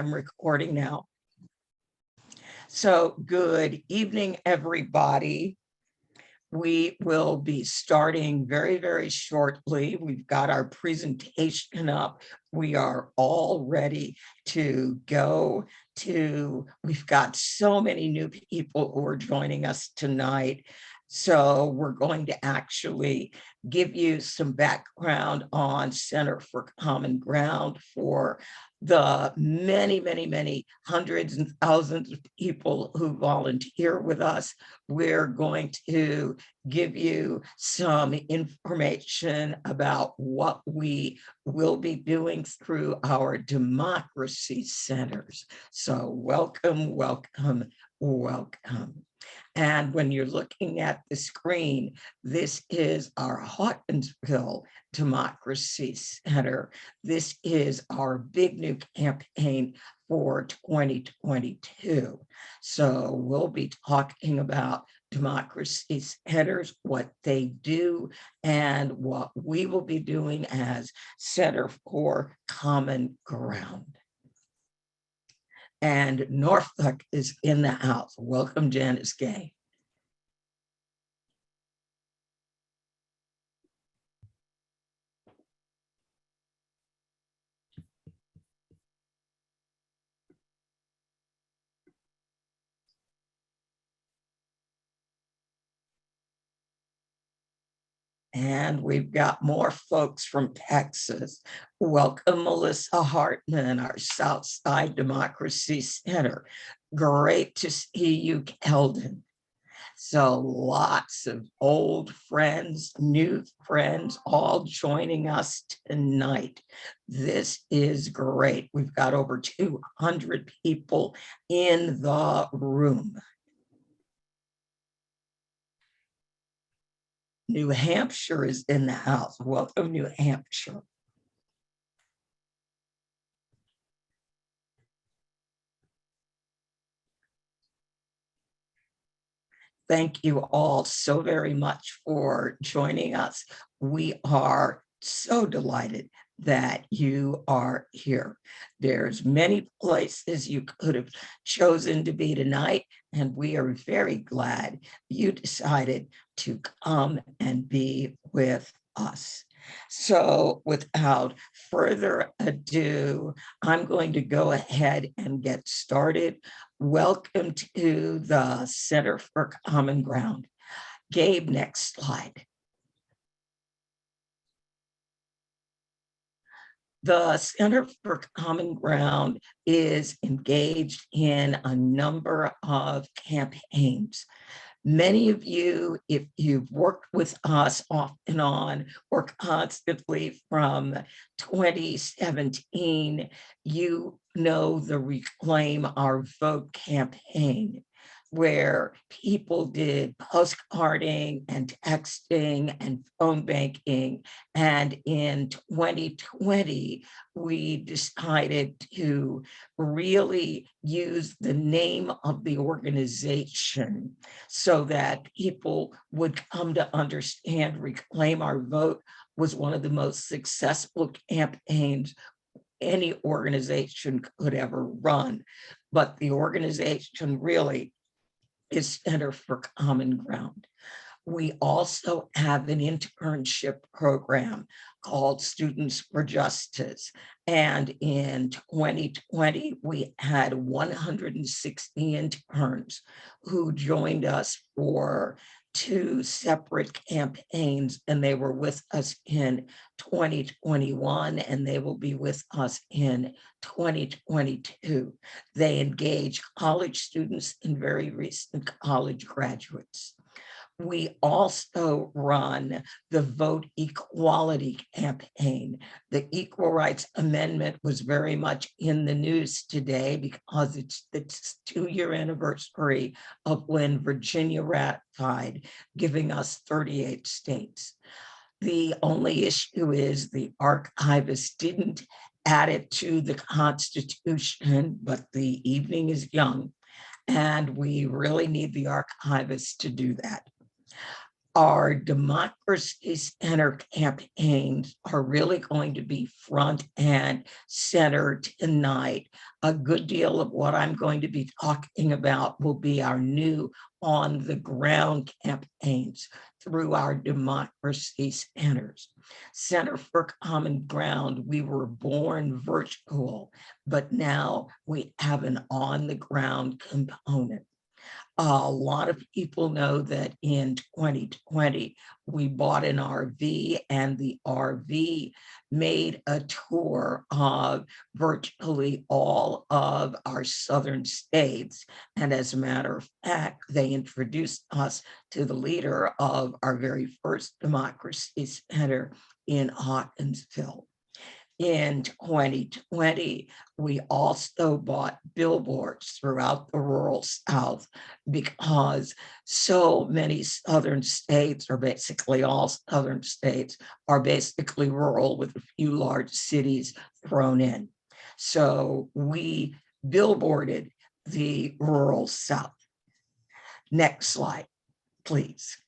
I'm recording now. So good evening, everybody. We will be starting very, very shortly. We've got our presentation up. We are all ready to go we've got so many new people who are joining us tonight. So we're going to actually give you some background on Center for Common Ground for the many, many, many hundreds and thousands of people who volunteer with us. We're going to give you some information about what we will be doing through our democracy centers. So welcome, welcome, welcome. And when you're looking at the screen, this is our Hawkinsville Democracy Center. This is our big new campaign for 2022. So we'll be talking about democracy centers, what they do, and what we will be doing as Center for Common Ground. And Norfolk is in the house. Welcome, Janice Gay. And we've got more folks from Texas. Welcome, Melissa Hartman, our Southside Democracy Center. Great to see you, Keldon. So lots of old friends, new friends, all joining us tonight. This is great. We've got over 200 people in the room. New Hampshire is in the house. Welcome, New Hampshire. Thank you all so very much for joining us. We are so delighted that you are here. There's many places you could have chosen to be tonight, and we are very glad you decided to come and be with us. So without further ado, I'm going to go ahead and get started. Welcome to the Center for Common Ground. Gabe, next slide. The Center for Common Ground is engaged in a number of campaigns. Many of you, if you've worked with us off and on or constantly from 2017, you know the Reclaim Our Vote campaign, where people did postcarding and texting and phone banking. And in 2020, we decided to really use the name of the organization so that people would come to understand Reclaim Our Vote was one of the most successful campaigns any organization could ever run. But the organization really is Center for Common Ground. We also have an internship program called Students for Justice. And in 2020, we had 160 interns who joined us for 2 separate campaigns, and they were with us in 2021, and they will be with us in 2022. They engage college students and very recent college graduates. We also run the Vote Equality campaign. The Equal Rights Amendment was very much in the news today because it's the 2-year anniversary of when Virginia ratified, giving us 38 states. The only issue is the archivist didn't add it to the Constitution, but the evening is young, and we really need the archivist to do that. Our Democracy Center campaigns are really going to be front and center tonight. A good deal of what I'm going to be talking about will be our new on the ground campaigns through our democracy centers. Center for Common Ground, we were born virtual, but now we have an on the ground component. A lot of people know that in 2020, we bought an RV, and the RV made a tour of virtually all of our southern states. And as a matter of fact, they introduced us to the leader of our very first democracy center in Hawkinsville. In 2020, we also bought billboards throughout the rural South because so many southern states, or basically all southern states, are basically rural with a few large cities thrown in. So we billboarded the rural South. Next slide, please.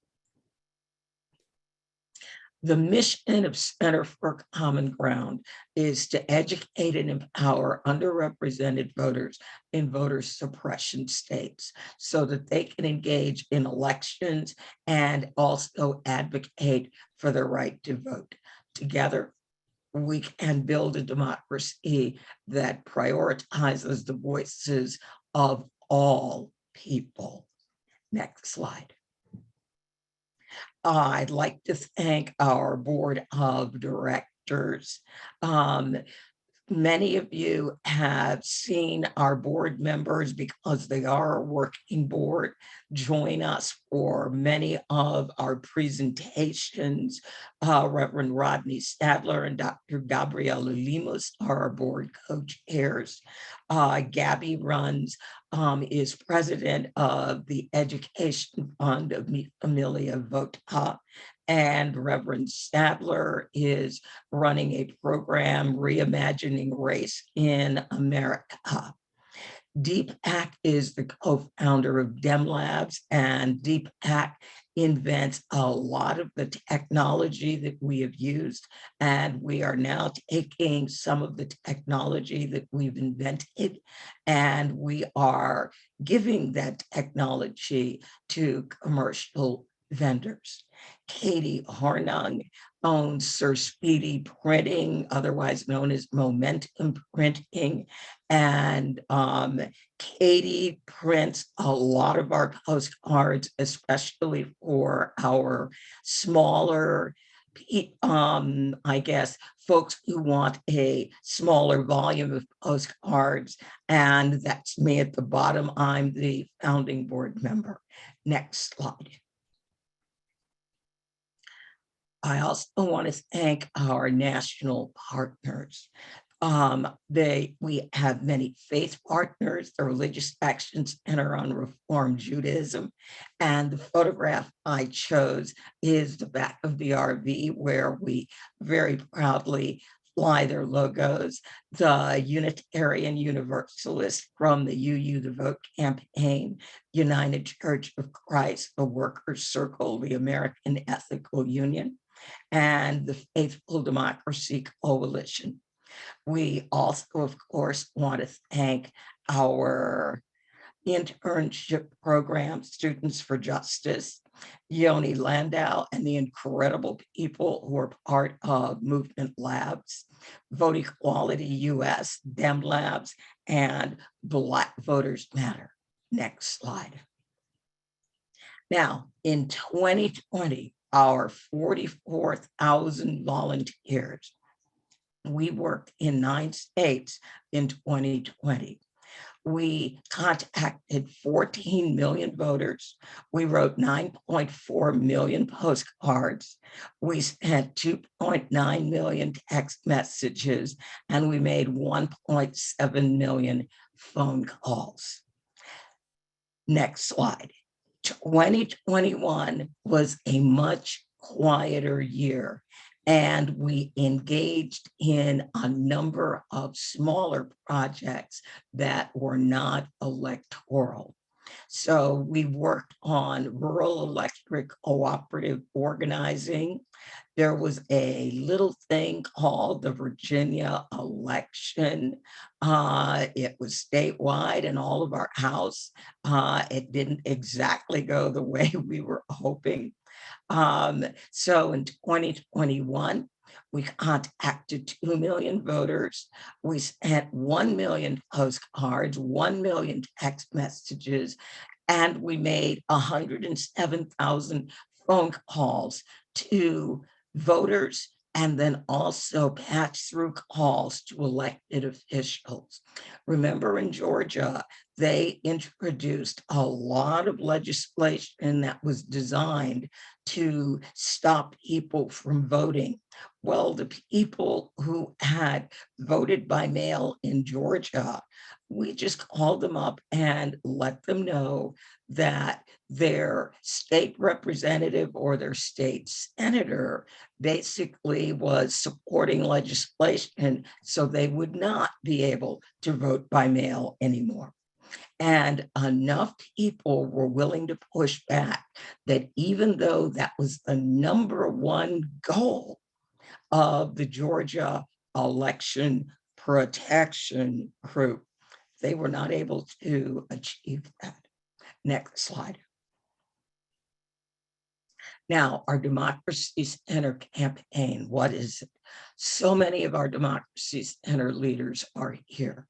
The mission of Center for Common Ground is to educate and empower underrepresented voters in voter suppression states so that they can engage in elections and also advocate for their right to vote. Together, we can build a democracy that prioritizes the voices of all people. Next slide. I'd like to thank our board of directors. Many of you have seen our board members, because they are a working board, join us for many of our presentations. Reverend Rodney Stadler and Dr. Gabriela Limus are our board co-chairs. Gabby is president of the Education Fund of Amelia Vota, and Reverend Stadler is running a program, Reimagining Race in America. Deepak is the co-founder of Dem Labs, and Deepak invents a lot of the technology that we have used, and we are now taking some of the technology that we've invented, and we are giving that technology to commercial vendors. Katie Hornung owns Sir Speedy Printing, otherwise known as Momentum Printing, and Katie prints a lot of our postcards, especially for our smaller, I guess, folks who want a smaller volume of postcards, and that's me at the bottom. I'm the founding board member. Next slide. I also want to thank our national partners. We have many faith partners, the Religious Action Center on Reform Judaism, and the photograph I chose is the back of the RV, where we very proudly fly their logos. The Unitarian Universalist from the UU the Vote campaign, United Church of Christ, the Workers' Circle, the American Ethical Union, and the Faithful Democracy Coalition. We also, of course, want to thank our internship program, Students for Justice, Yoni Landau, and the incredible people who are part of Movement Labs, Vote Equality US, Dem Labs, and Black Voters Matter. Next slide. Now, in 2020, our 44,000 volunteers, we worked in 9 states in 2020. We contacted 14 million voters. We wrote 9.4 million postcards. We sent 2.9 million text messages, and we made 1.7 million phone calls. Next slide. 2021 was a much quieter year, and we engaged in a number of smaller projects that were not electoral. So we worked on rural electric cooperative organizing. There was a little thing called the Virginia election. It was statewide in all of our house. It didn't exactly go the way we were hoping. So in 2021, we contacted 2 million voters. We sent 1 million postcards, 1 million text messages, and we made 107,000 phone calls to voters and then also patch through calls to elected officials. Remember, in Georgia, they introduced a lot of legislation that was designed to stop people from voting. Well, the people who had voted by mail in Georgia, we just called them up and let them know that their state representative or their state senator basically was supporting legislation so they would not be able to vote by mail anymore. And enough people were willing to push back that even though that was the number one goal of the Georgia election protection group, they were not able to achieve that. Next slide. Now, our Democracy Center campaign, what is it? So many of our Democracy Center leaders are here.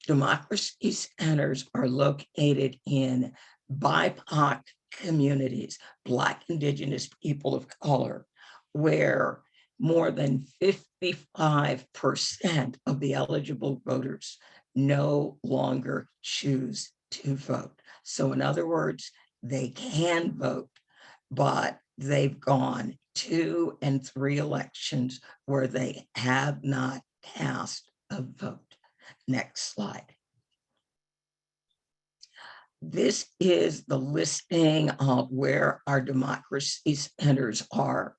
Democracy centers are located in BIPOC communities, Black, Indigenous people of color, where more than 55% of the eligible voters no longer choose to vote. So in other words, they can vote, but they've gone 2 and 3 elections where they have not cast a vote. Next slide. This is the listing of where our democracy centers are.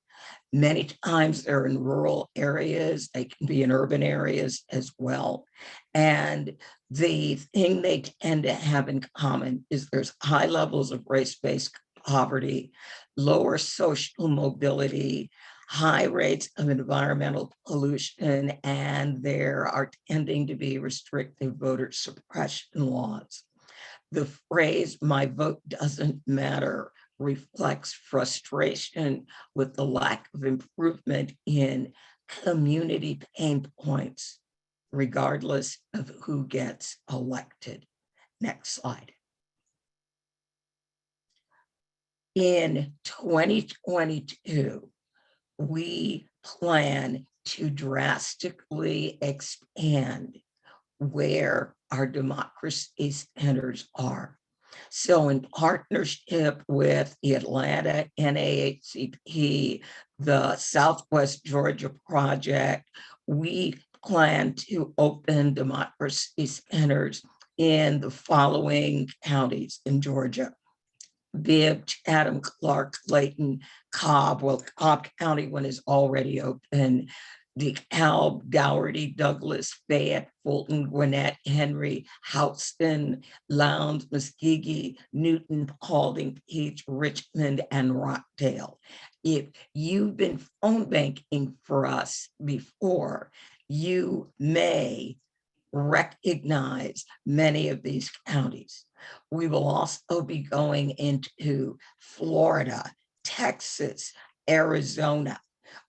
Many times they're in rural areas, they can be in urban areas as well. And the thing they tend to have in common is there's high levels of race-based poverty, lower social mobility, high rates of environmental pollution, and there are tending to be restrictive voter suppression laws. The phrase, "my vote doesn't matter," reflects frustration with the lack of improvement in community pain points, regardless of who gets elected. Next slide. In 2022, we plan to drastically expand where our democracy centers are. So in partnership with the Atlanta NAACP, the Southwest Georgia Project, we plan to open democracy centers in the following counties in Georgia: Bibb, Chatham, Clark, Clayton, Cobb. Well, Cobb County one is already open. DeKalb, Dougherty, Douglas, Fayette, Fulton, Gwinnett, Henry, Houston, Lowndes, Muskogee, Newton, Paulding, Peach, Richmond, and Rockdale. If you've been phone banking for us before, you may recognize many of these counties. We will also be going into Florida, Texas, Arizona.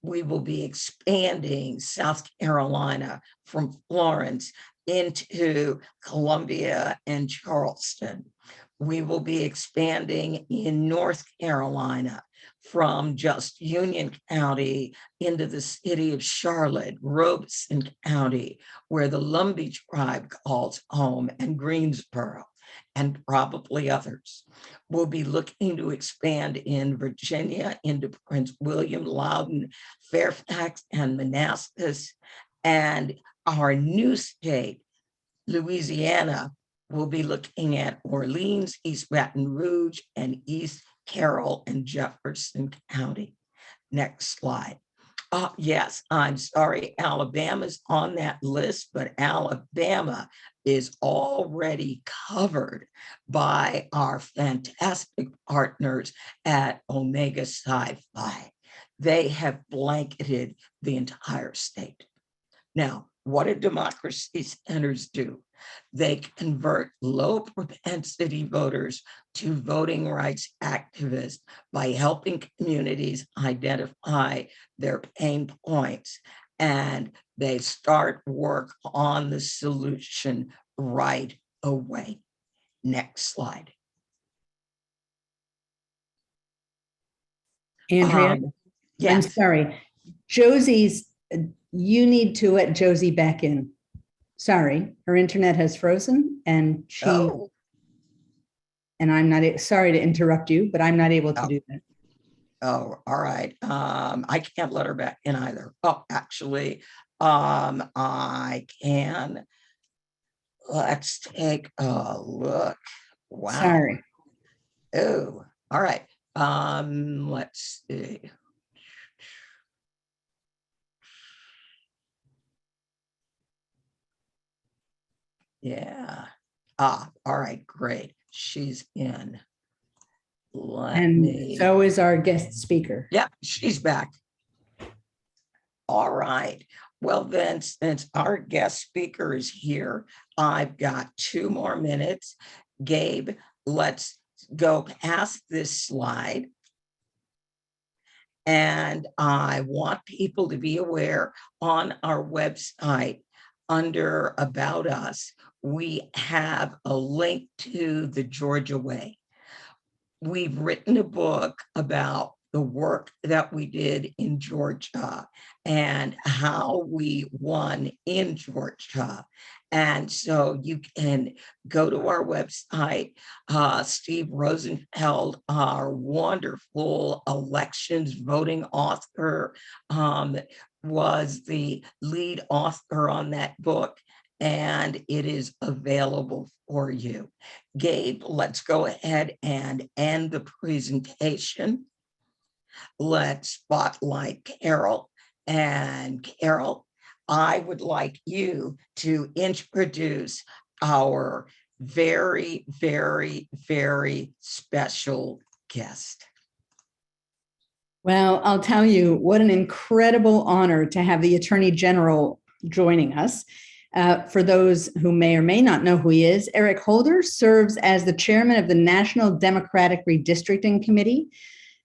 We will be expanding South Carolina from Florence into Columbia and Charleston. We will be expanding in North Carolina from just Union County into the city of Charlotte, Robeson County, where the Lumbee tribe calls home, and Greensboro, and probably others. We'll be looking to expand in Virginia into Prince William, Loudoun, Fairfax, and Manassas. And our new state, Louisiana, will be looking at Orleans, East Baton Rouge, and East Carroll and Jefferson County. Next slide. Yes, I'm sorry, Alabama's on that list, but Alabama is already covered by our fantastic partners at Omega Sci-Fi. They have blanketed the entire state. Now, what do democracy centers do? They convert low propensity voters to voting rights activists by helping communities identify their pain points, and they start work on the solution right away. Next slide. Andrea, Yes. I'm sorry. Josie's, you need to let Josie back in. Sorry, her internet has frozen and and I'm not, sorry to interrupt you, but I'm not able to do that. Oh, all right. I can't let her back in either. Oh, actually, I can. Let's take a look. Wow. Sorry. Oh, all right. Let's see. Yeah. All right, great. She's in. So is our guest speaker. Yeah, she's back. All right. Well, then, since our guest speaker is here, I've got 2 more minutes. Gabe, let's go past this slide. And I want people to be aware, on our website, under About Us, we have a link to the Georgia Way. We've written a book about the work that we did in Georgia and how we won in Georgia. And so you can go to our website. Steve Rosenfeld, our wonderful elections voting author, was the lead author on that book, and it is available for you. Gabe, let's go ahead and end the presentation. Let's spotlight Carol. And Carol, I would like you to introduce our very, very, very special guest. Well, I'll tell you, what an incredible honor to have the Attorney General joining us. For those who may or may not know who he is, Eric Holder serves as the chairman of the National Democratic Redistricting Committee.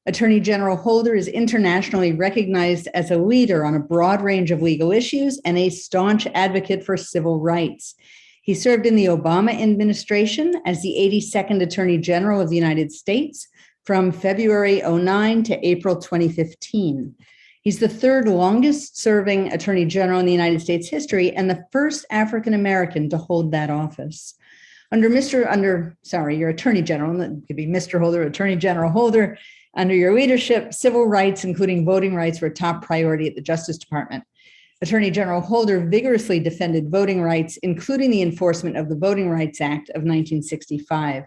Attorney General Holder is internationally recognized as a leader on a broad range of legal issues and a staunch advocate for civil rights. He served in the Obama administration as the 82nd Attorney General of the United States from February 2009 to April 2015. He's the third longest serving Attorney General in the United States history and the first African American to hold that office. Your Attorney General, that could be Mr. Holder, Attorney General Holder, under your leadership, civil rights, including voting rights, were a top priority at the Justice Department. Attorney General Holder vigorously defended voting rights, including the enforcement of the Voting Rights Act of 1965.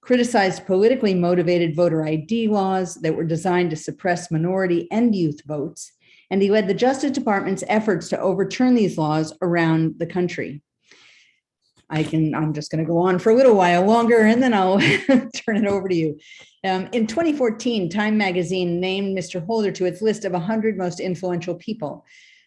Criticized politically motivated voter ID laws that were designed to suppress minority and youth votes, and he led the Justice Department's efforts to overturn these laws around the country. I'm just going to go on for a little while longer, and then I'll turn it over to you. In 2014, Time magazine named Mr. Holder to its list of 100 most influential people,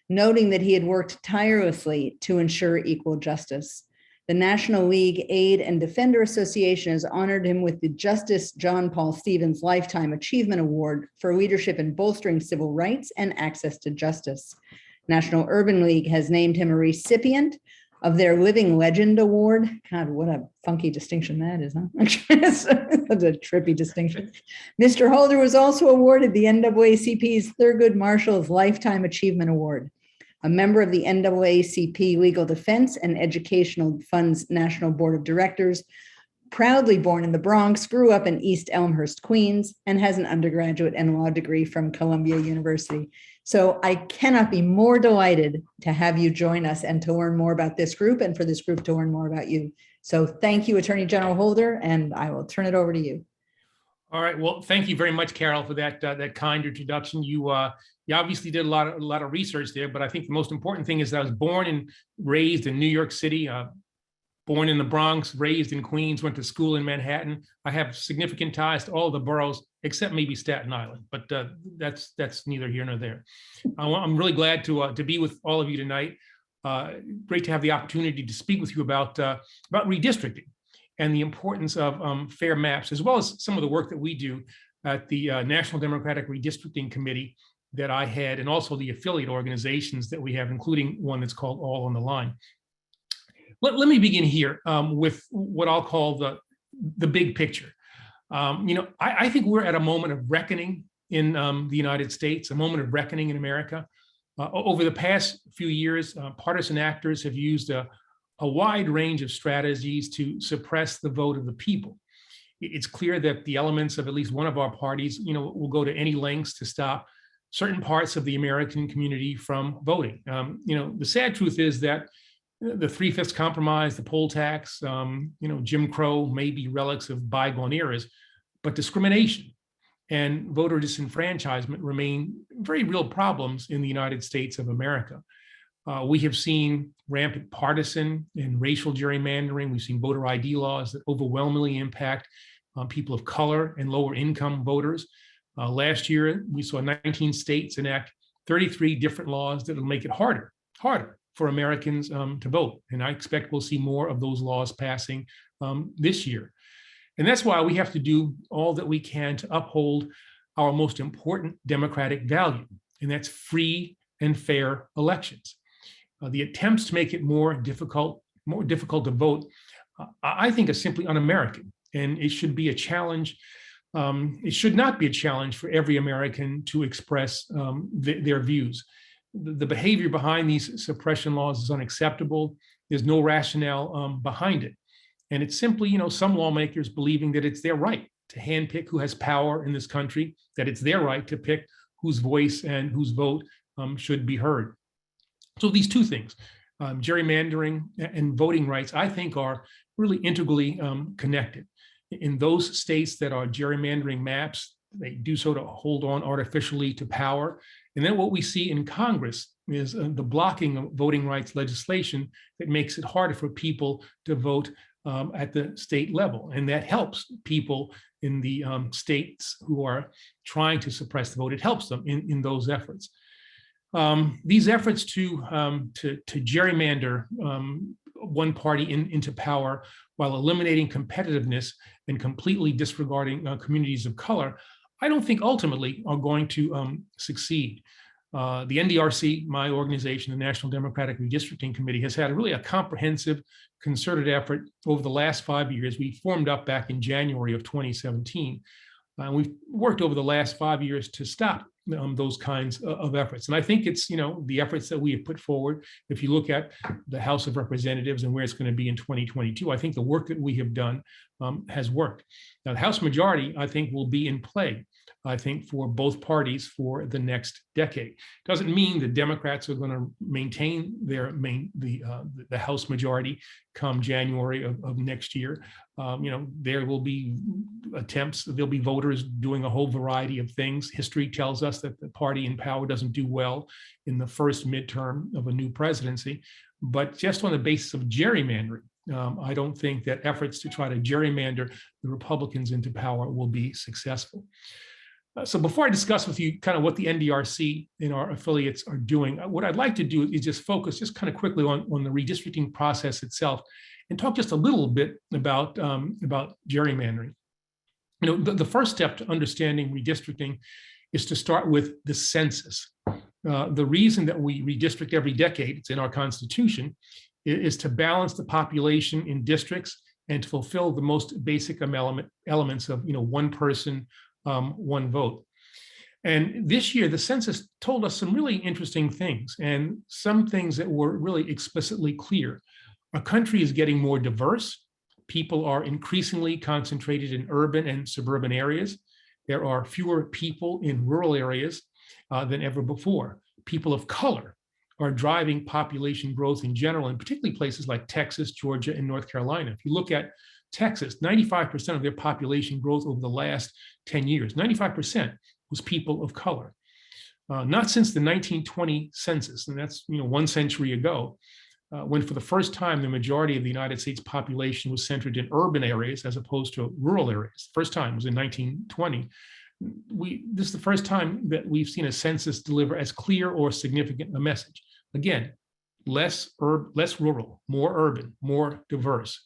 noting that he had worked tirelessly to ensure equal justice. The National League Aid and Defender Association has honored him with the Justice John Paul Stevens Lifetime Achievement Award for leadership in bolstering civil rights and access to justice. National Urban League has named him a recipient of their Living Legend Award. God, what a funky distinction that is, huh? That's a trippy distinction. Mr. Holder was also awarded the NAACP's Thurgood Marshall's Lifetime Achievement Award. A member of the NAACP Legal Defense and Educational Fund's National Board of Directors, proudly born in the Bronx, grew up in East Elmhurst, Queens, and has an undergraduate and law degree from Columbia University. So I cannot be more delighted to have you join us and to learn more about this group and for this group to learn more about you. So thank you, Attorney General Holder, and I will turn it over to you. All right. Well, thank you very much, Carol, for that kind introduction. You obviously did a lot of research there, but I think the most important thing is that I was born and raised in New York City, born in the Bronx, raised in Queens, went to school in Manhattan. I have significant ties to all the boroughs except maybe Staten Island, but that's neither here nor there. I'm really glad to be with all of you tonight. Great to have the opportunity to speak with you about redistricting and the importance of fair maps, as well as some of the work that we do at the National Democratic Redistricting Committee that I had, and also the affiliate organizations that we have, including one that's called All on the Line. Let me begin here with what I'll call the big picture. I think we're at a moment of reckoning in the United States, a moment of reckoning in America. Over the past few years, partisan actors have used a wide range of strategies to suppress the vote of the people. It's clear that the elements of at least one of our parties, will go to any lengths to stop certain parts of the American community from voting. The sad truth is that the 3/5 compromise, the poll tax, Jim Crow may be relics of bygone eras, but discrimination and voter disenfranchisement remain very real problems in the United States of America. We have seen rampant partisan and racial gerrymandering. We've seen voter ID laws that overwhelmingly impact people of color and lower income voters. Last year, we saw 19 states enact 33 different laws that will make it harder for Americans to vote. And I expect we'll see more of those laws passing this year. And that's why we have to do all that we can to uphold our most important democratic value, and that's free and fair elections. The attempts to make it more difficult to vote, I think, are simply un-American, and it should be a challenge. It should not be a challenge for every American to express their views. The behavior behind these suppression laws is unacceptable. There's no rationale behind it. And it's simply, some lawmakers believing that it's their right to handpick who has power in this country, that it's their right to pick whose voice and whose vote should be heard. So these two things, gerrymandering and voting rights, I think are really integrally connected. In those states that are gerrymandering maps, they do so to hold on artificially to power. And then what we see in Congress is the blocking of voting rights legislation that makes it harder for people to vote at the state level. And that helps people in the states who are trying to suppress the vote. It helps them in those efforts. These efforts to gerrymander one party into power while eliminating competitiveness and completely disregarding communities of color, I don't think ultimately are going to succeed. The NDRC, my organization, the National Democratic Redistricting Committee, has had a comprehensive, concerted effort over the last 5 years. We formed up back in January of 2017. We've worked over the last 5 years to stop those kinds of efforts. And I think it's, the efforts that we have put forward. If you look at the House of Representatives and where it's going to be in 2022, I think the work that we have done has worked. Now, the House majority, I think, will be in play, I think, for both parties for the next decade. Doesn't mean the Democrats are going to maintain the House majority come January of next year. There will be attempts, there'll be voters doing a whole variety of things. History tells us that the party in power doesn't do well in the first midterm of a new presidency. But just on the basis of gerrymandering, I don't think that efforts to try to gerrymander the Republicans into power will be successful. So before I discuss with you kind of what the NDRC and our affiliates are doing, what I'd like to do is just focus just kind of quickly on the redistricting process itself and talk just a little bit about gerrymandering. The first step to understanding redistricting is to start with the census. The reason that we redistrict every decade, it's in our Constitution, is to balance the population in districts and to fulfill the most basic elements of one person, one vote. And this year, the census told us some really interesting things, and some things that were really explicitly clear. Our country is getting more diverse. People are increasingly concentrated in urban and suburban areas. There are fewer people in rural areas than ever before. People of color are driving population growth in general, and particularly places like Texas, Georgia, and North Carolina. If you look at Texas, 95% of their population growth over the last 10 years, 95% was people of color. Not since the 1920 census, and that's 1 century ago, when for the first time, the majority of the United States population was centered in urban areas as opposed to rural areas. First time was in 1920. This is the first time that we've seen a census deliver as clear or significant a message. Again, less rural, more urban, more diverse.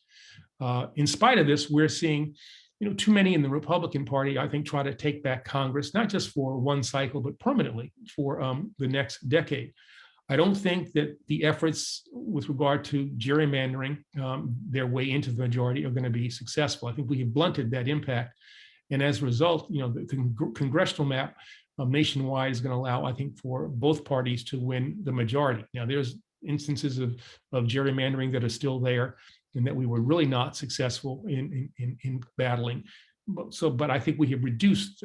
In spite of this, we're seeing, too many in the Republican Party, I think, try to take back Congress, not just for one cycle, but permanently for the next decade. I don't think that the efforts with regard to gerrymandering their way into the majority are going to be successful. I think we have blunted that impact. And as a result, the congressional map nationwide is going to allow, I think, for both parties to win the majority. Now, there's instances of gerrymandering that are still there and that we were really not successful in battling. But I think we have reduced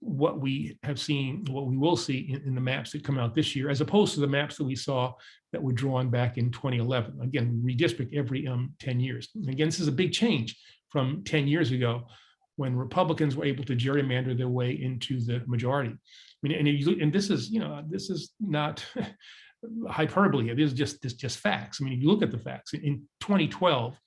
what we have seen, what we will see in the maps that come out this year, as opposed to the maps that we saw that were drawn back in 2011. Again, we redistrict every 10 years. And again, this is a big change from 10 years ago when Republicans were able to gerrymander their way into the majority. I mean, and this is not hyperbole. It is just facts. I mean, if you look at the facts, in 2012,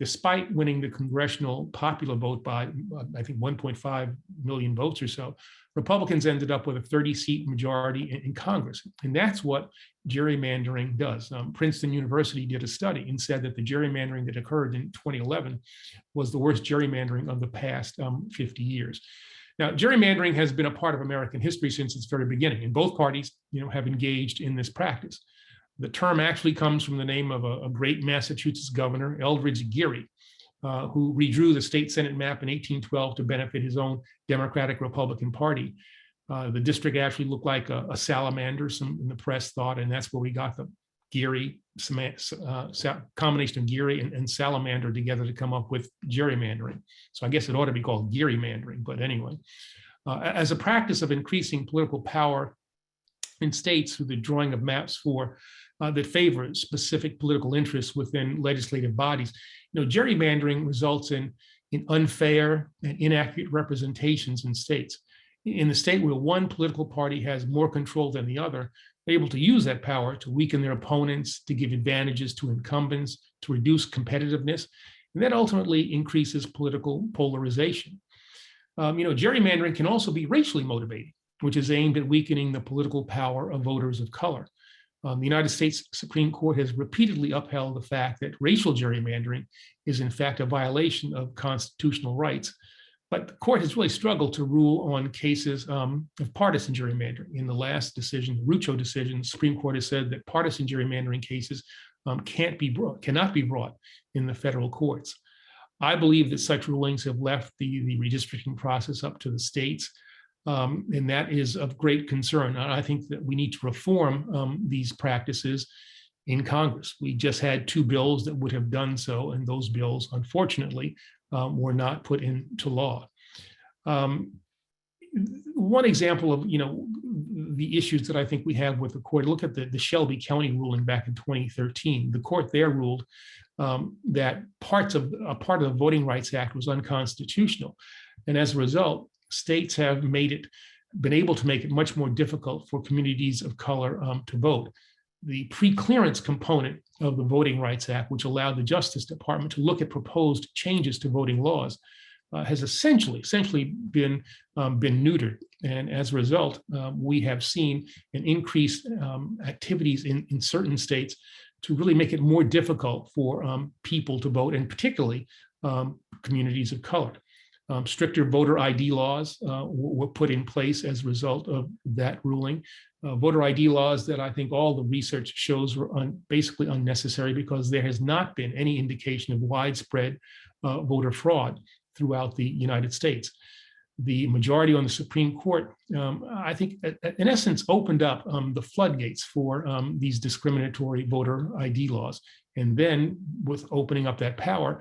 despite winning the congressional popular vote by, I think, 1.5 million votes or so, Republicans ended up with a 30-seat majority in Congress. And that's what gerrymandering does. Princeton University did a study and said that the gerrymandering that occurred in 2011 was the worst gerrymandering of the past 50 years. Now, gerrymandering has been a part of American history since its very beginning, and both parties, have engaged in this practice. The term actually comes from the name of a great Massachusetts governor, Eldridge Gerry, who redrew the state Senate map in 1812 to benefit his own Democratic Republican Party. The district actually looked like a salamander, some in the press thought, and that's where we got the Gerry, combination of Gerry and salamander together to come up with gerrymandering. So I guess it ought to be called gerrymandering, but anyway. As a practice of increasing political power in states through the drawing of maps that favor specific political interests within legislative bodies, gerrymandering results in unfair and inaccurate representations in states. In the state where one political party has more control than the other, they're able to use that power to weaken their opponents, to give advantages to incumbents, to reduce competitiveness, and that ultimately increases political polarization. Gerrymandering can also be racially motivated, which is aimed at weakening the political power of voters of color. The United States Supreme Court has repeatedly upheld the fact that racial gerrymandering is in fact a violation of constitutional rights. But the court has really struggled to rule on cases of partisan gerrymandering. In the last decision, the Rucho decision, the Supreme Court has said that partisan gerrymandering cases cannot be brought in the federal courts. I believe that such rulings have left the redistricting process up to the states. And that is of great concern. I think that we need to reform these practices in Congress. We just had 2 bills that would have done so, and those bills, unfortunately, were not put into law. One example of the issues that I think we have with the court, look at the Shelby County ruling back in 2013. The court there ruled that part of the Voting Rights Act was unconstitutional, and as a result, states have been able to make it much more difficult for communities of color to vote. The pre-clearance component of the Voting Rights Act, which allowed the Justice Department to look at proposed changes to voting laws, has essentially been neutered. And as a result, we have seen an increased activities in certain states to really make it more difficult for people to vote, and particularly communities of color. Stricter voter ID laws were put in place as a result of that ruling. Voter ID laws that I think all the research shows were basically unnecessary, because there has not been any indication of widespread voter fraud throughout the United States. The majority on the Supreme Court, I think, in essence, opened up the floodgates for these discriminatory voter ID laws. And then, with opening up that power,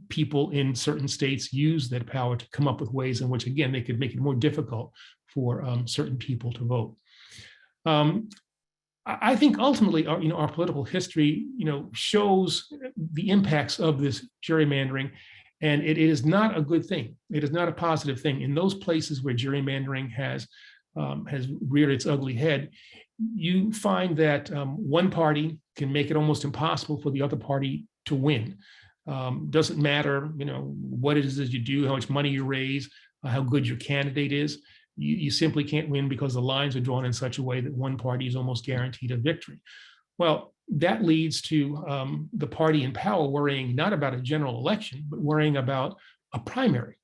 people in certain states use that power to come up with ways in which, again, they could make it more difficult for certain people to vote. I think ultimately, our political history, shows the impacts of this gerrymandering, and it is not a good thing. It is not a positive thing. In those places where gerrymandering has reared its ugly head, you find that one party can make it almost impossible for the other party to win. Doesn't matter, what it is that you do, how much money you raise, how good your candidate is. You simply can't win because the lines are drawn in such a way that one party is almost guaranteed a victory. Well, that leads to the party in power worrying not about a general election, but worrying about a primary.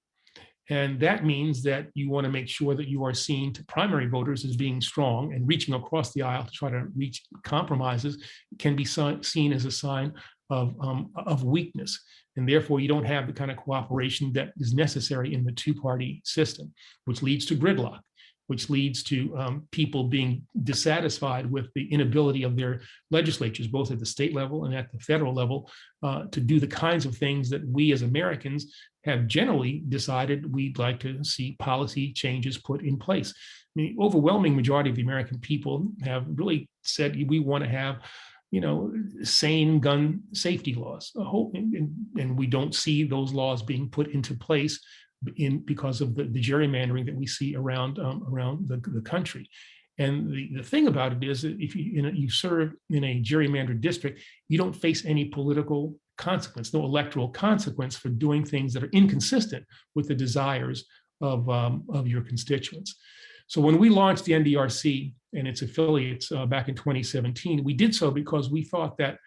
And that means that you want to make sure that you are seen to primary voters as being strong, and reaching across the aisle to try to reach compromises can be seen as a sign of weakness. And therefore, you don't have the kind of cooperation that is necessary in the two-party system, which leads to gridlock, which leads to people being dissatisfied with the inability of their legislatures, both at the state level and at the federal level, to do the kinds of things that we as Americans have generally decided we'd like to see policy changes put in place. I mean, the overwhelming majority of the American people have really said we want to have sane gun safety laws. And we don't see those laws being put into place because of the gerrymandering that we see around the country. And the thing about it is that if you serve in a gerrymandered district, you don't face any political consequence, no electoral consequence for doing things that are inconsistent with the desires of your constituents. So when we launched the NDRC and its affiliates back in 2017, we did so because we thought that,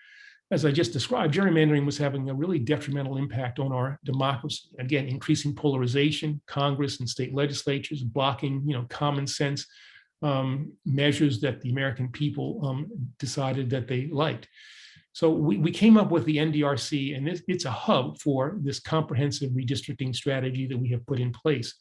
as I just described, gerrymandering was having a really detrimental impact on our democracy. Again, increasing polarization, Congress and state legislatures blocking, common sense measures that the American people decided that they liked. So we came up with the NDRC, and it's a hub for this comprehensive redistricting strategy that we have put in place.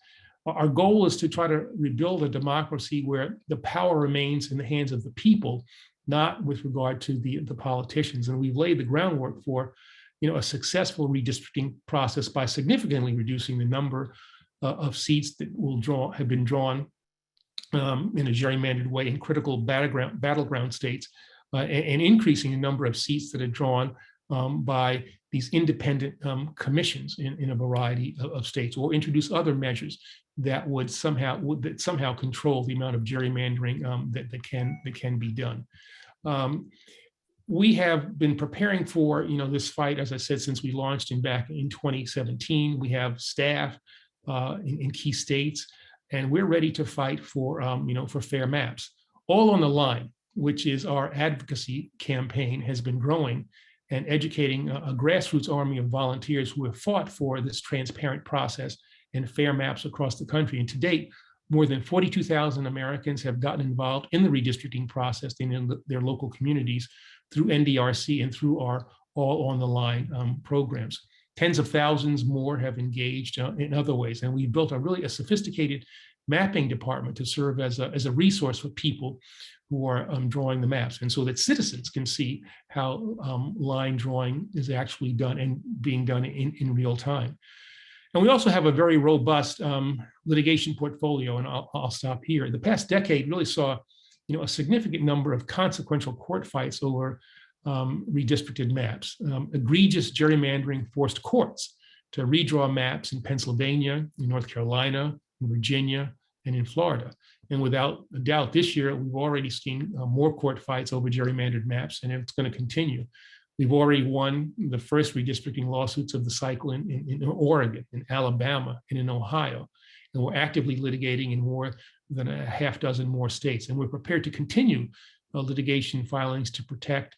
Our goal is to try to rebuild a democracy where the power remains in the hands of the people, not with regard to the politicians. And we've laid the groundwork for, a successful redistricting process by significantly reducing the number of seats that have been drawn in a gerrymandered way in critical battleground states, and increasing the number of seats that are drawn by these independent commissions in a variety of states, or introduce other measures that would somehow control the amount of gerrymandering that can be done. We have been preparing for this fight, as I said, since we launched back in 2017. We have staff in key states, and we're ready to fight for for fair maps. All on the Line, which is our advocacy campaign, has been growing and educating a grassroots army of volunteers who have fought for this transparent process and fair maps across the country. And to date, more than 42,000 Americans have gotten involved in the redistricting process in their local communities through NDRC and through our All on the Line programs. Tens of thousands more have engaged in other ways. And we built a sophisticated mapping department to serve as a resource for people who are drawing the maps, and so that citizens can see how line drawing is actually done and being done in real time. And we also have a very robust litigation portfolio, and I'll stop here. The past decade really saw a significant number of consequential court fights over redistricted maps. Egregious gerrymandering forced courts to redraw maps in Pennsylvania, in North Carolina, in Virginia, and in Florida. And without a doubt, this year, we've already seen more court fights over gerrymandered maps, and it's going to continue. We've already won the first redistricting lawsuits of the cycle in Oregon, in Alabama, and in Ohio. And we're actively litigating in more than a half dozen more states. And we're prepared to continue litigation filings to protect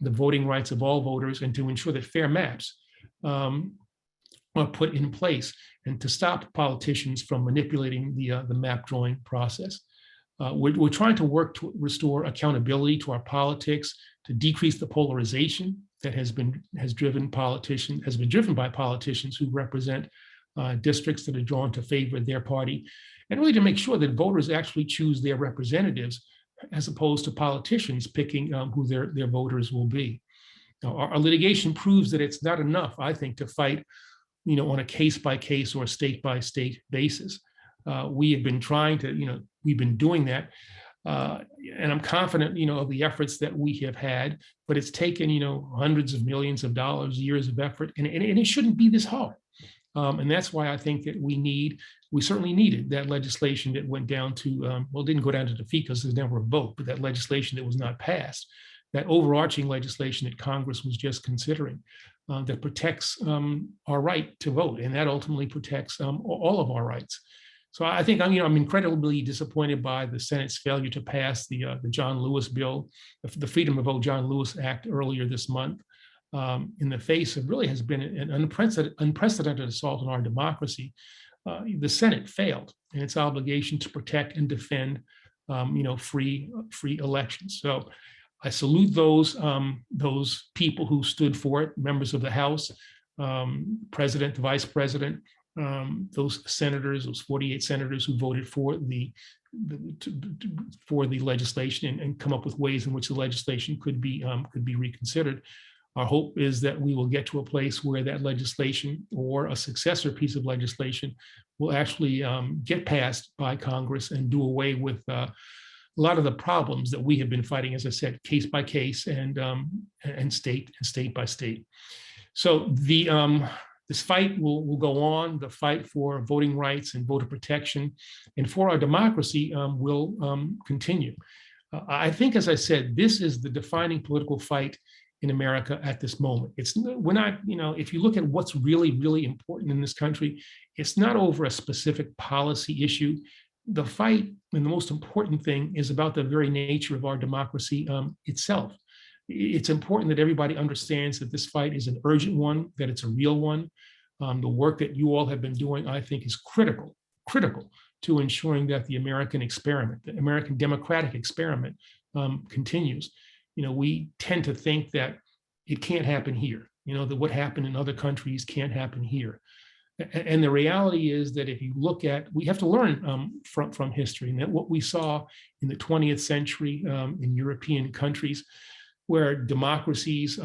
the voting rights of all voters and to ensure that fair maps are put in place, and to stop politicians from manipulating the map drawing process. We're trying to work to restore accountability to our politics, to decrease the polarization that has been driven by politicians who represent districts that are drawn to favor their party, and really to make sure that voters actually choose their representatives as opposed to politicians picking who their voters will be. Now, our litigation proves that it's not enough, I think, to fight on a case-by-case or state-by-state basis. We have been trying to, we've been doing that. And I'm confident, of the efforts that we have had, but it's taken, hundreds of millions of dollars, years of effort, and it shouldn't be this hard. And that's why I think that we certainly needed that legislation that went down to, well, it didn't go down to defeat because there's never a vote, but that legislation that was not passed, that overarching legislation that Congress was just considering, that protects our right to vote, and that ultimately protects all of our rights. So I think I'm incredibly disappointed by the Senate's failure to pass the John Lewis bill, the Freedom to Vote John Lewis Act earlier this month, in the face of really has been an unprecedented assault on our democracy. The Senate failed in its obligation to protect and defend, free elections. So I salute those people who stood for it, members of the House, President, the Vice President, those senators, those 48 senators who voted for the legislation and come up with ways in which the legislation could be reconsidered. Our hope is that we will get to a place where that legislation or a successor piece of legislation will actually get passed by Congress and do away with a lot of the problems that we have been fighting, as I said, case by case and state by state. So this fight will go on. The fight for voting rights and voter protection and for our democracy will continue. I think, as I said, this is the defining political fight in America at this moment. We're not, if you look at what's really, really important in this country, it's not over a specific policy issue. The fight and the most important thing is about the very nature of our democracy itself. It's important that everybody understands that this fight is an urgent one, that it's a real one. The work that you all have been doing, I think, is critical to ensuring that the American experiment, the American democratic experiment, continues. We tend to think that it can't happen here, that what happened in other countries can't happen here. And the reality is that if you look at, we have to learn from history, and that what we saw in the 20th century in European countries where democracies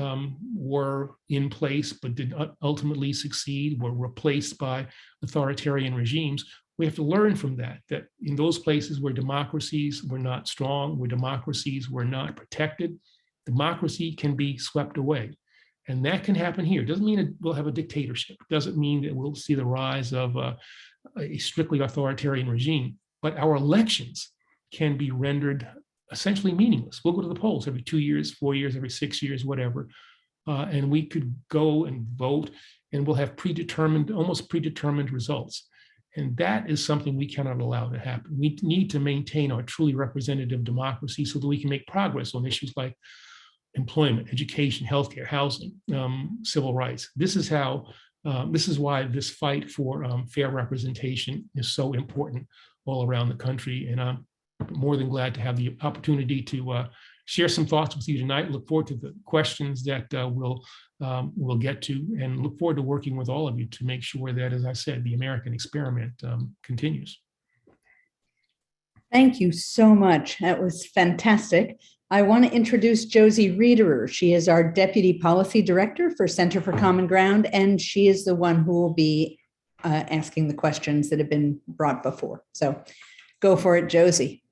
were in place but did not ultimately succeed, were replaced by authoritarian regimes. We have to learn from that in those places where democracies were not strong, where democracies were not protected, democracy can be swept away. And that can happen here. It doesn't mean we'll have a dictatorship. It doesn't mean that we'll see the rise of a strictly authoritarian regime, but our elections can be rendered essentially meaningless. We'll go to the polls every 2 years, 4 years, every 6 years, whatever. And we could go and vote and we'll have almost predetermined results. And that is something we cannot allow to happen. We need to maintain our truly representative democracy so that we can make progress on issues like employment, education, healthcare, housing, civil rights. This is why this fight for fair representation is so important all around the country. And I'm more than glad to have the opportunity to share some thoughts with you tonight. Look forward to the questions that we'll get to, and look forward to working with all of you to make sure that, as I said, the American experiment continues. Thank you so much. That was fantastic. I want to introduce Josie Reederer. She is our Deputy Policy Director for Center for Common Ground, and she is the one who will be asking the questions that have been brought before. So go for it, Josie.